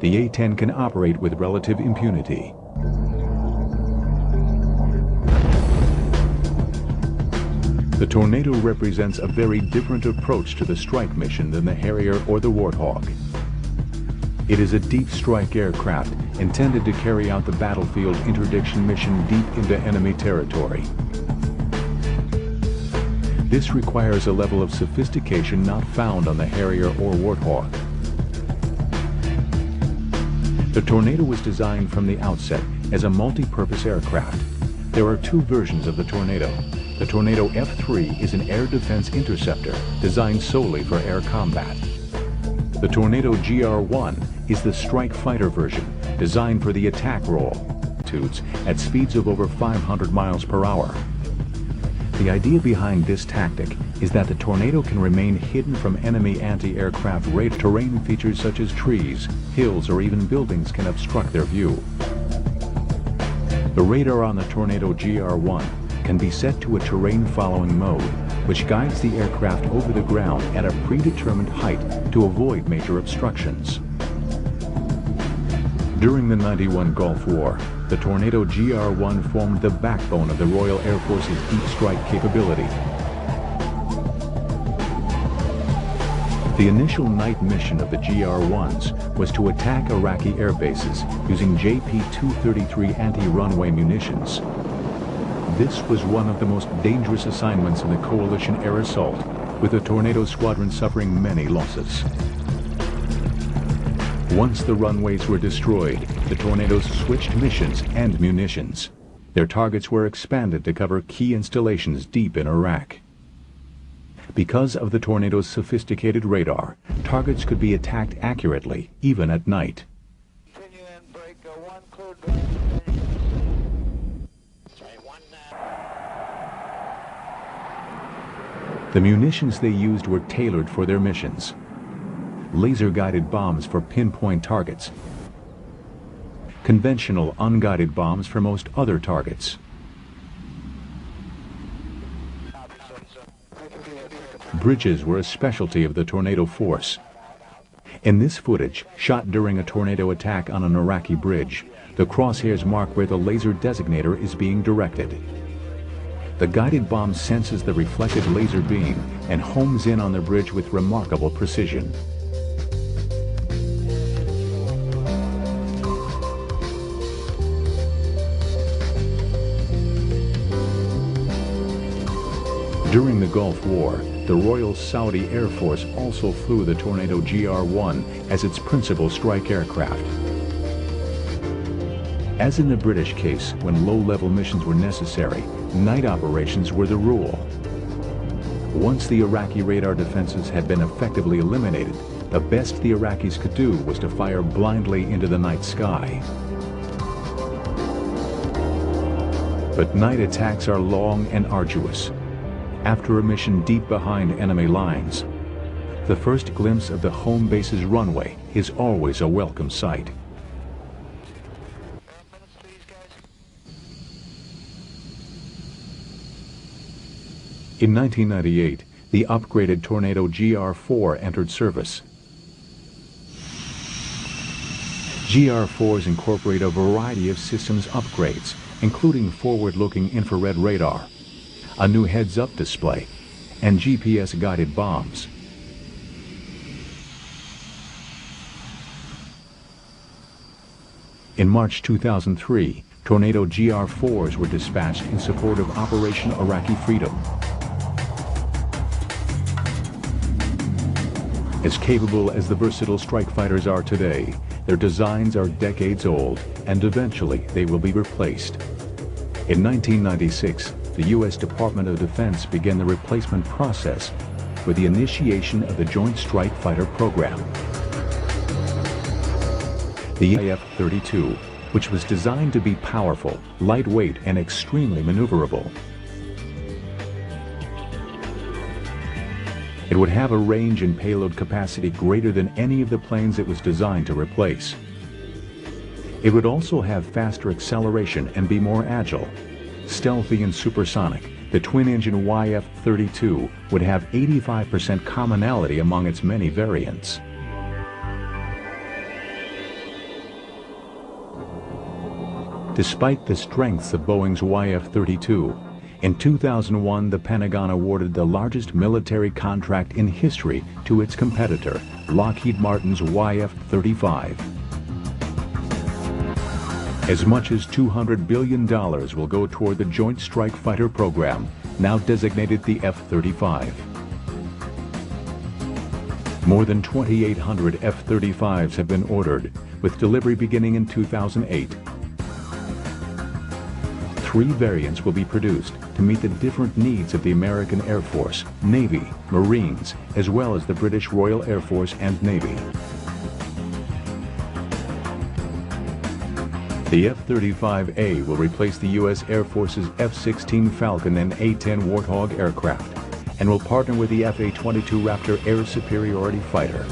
the A-10 can operate with relative impunity. The Tornado represents a very different approach to the strike mission than the Harrier or the Warthog. It is a deep strike aircraft intended to carry out the battlefield interdiction mission deep into enemy territory. This requires a level of sophistication not found on the Harrier or Warthog. The Tornado was designed from the outset as a multi-purpose aircraft. There are two versions of the Tornado. The Tornado F-3 is an air defense interceptor designed solely for air combat. The Tornado GR-1 is the strike fighter version designed for the attack role at speeds of over 500 miles per hour. The idea behind this tactic is that the Tornado can remain hidden from enemy anti-aircraft radar. Terrain features such as trees, hills, or even buildings can obstruct their view. The radar on the Tornado GR-1 can be set to a terrain-following mode, which guides the aircraft over the ground at a predetermined height to avoid major obstructions. During the '91 Gulf War, the Tornado GR-1 formed the backbone of the Royal Air Force's deep strike capability. The initial night mission of the GR-1s was to attack Iraqi air bases using JP-233 anti-runway munitions. This was one of the most dangerous assignments in the coalition air assault, with the Tornado squadron suffering many losses. Once the runways were destroyed, the Tornadoes switched missions and munitions. Their targets were expanded to cover key installations deep in Iraq. Because of the Tornado's sophisticated radar, targets could be attacked accurately, even at night. The munitions they used were tailored for their missions. Laser-guided bombs for pinpoint targets. Conventional unguided bombs for most other targets. Bridges were a specialty of the Tornado force. In this footage, shot during a Tornado attack on an Iraqi bridge, the crosshairs mark where the laser designator is being directed. The guided bomb senses the reflected laser beam and homes in on the bridge with remarkable precision. During the Gulf War, the Royal Saudi Air Force also flew the Tornado GR-1 as its principal strike aircraft. As in the British case, when low-level missions were necessary, night operations were the rule. Once the Iraqi radar defenses had been effectively eliminated, the best the Iraqis could do was to fire blindly into the night sky. But night attacks are long and arduous. After a mission deep behind enemy lines, the first glimpse of the home base's runway is always a welcome sight. In 1998, the upgraded Tornado GR-4 entered service. GR-4s incorporate a variety of systems upgrades, including forward-looking infrared radar, a new heads-up display, and GPS-guided bombs. In March 2003, Tornado GR-4s were dispatched in support of Operation Iraqi Freedom. As capable as the versatile strike fighters are today, their designs are decades old, and eventually they will be replaced. In 1996, the U.S. Department of Defense began the replacement process with the initiation of the Joint Strike Fighter program. The AF-32, which was designed to be powerful, lightweight, and extremely maneuverable. It would have a range and payload capacity greater than any of the planes it was designed to replace. It would also have faster acceleration and be more agile. Stealthy and supersonic, the twin-engine YF-32 would have 85% commonality among its many variants. Despite the strengths of Boeing's YF-32, in 2001 the Pentagon awarded the largest military contract in history to its competitor, Lockheed Martin's YF-35. As much as $200 billion will go toward the Joint Strike Fighter program, now designated the F-35. More than 2,800 F-35s have been ordered, with delivery beginning in 2008. 3 variants will be produced to meet the different needs of the American Air Force, Navy, Marines, as well as the British Royal Air Force and Navy. The F-35A will replace the U.S. Air Force's F-16 Falcon and A-10 Warthog aircraft and will partner with the F-A-22 Raptor air superiority fighter.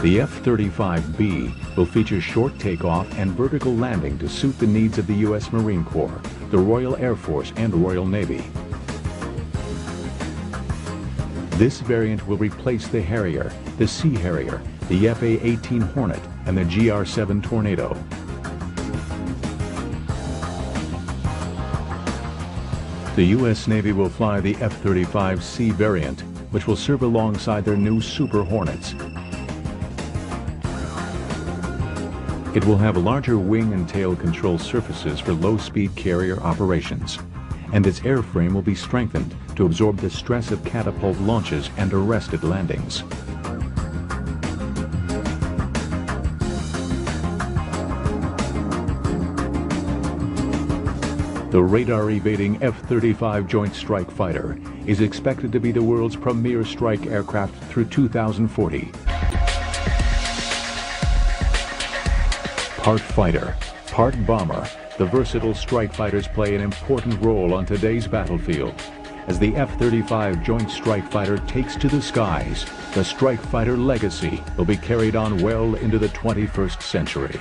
The F-35B will feature short takeoff and vertical landing to suit the needs of the U.S. Marine Corps, the Royal Air Force, and Royal Navy. This variant will replace the Harrier, the Sea Harrier, the F-A-18 Hornet, and the GR-7 Tornado. The U.S. Navy will fly the F-35C variant, which will serve alongside their new Super Hornets. It will have larger wing and tail control surfaces for low-speed carrier operations, and its airframe will be strengthened to absorb the stress of catapult launches and arrested landings. The radar-evading F-35 Joint Strike Fighter is expected to be the world's premier strike aircraft through 2040. Part fighter, part bomber, the versatile strike fighters play an important role on today's battlefield. As the F-35 Joint Strike Fighter takes to the skies, the strike fighter legacy will be carried on well into the 21st century.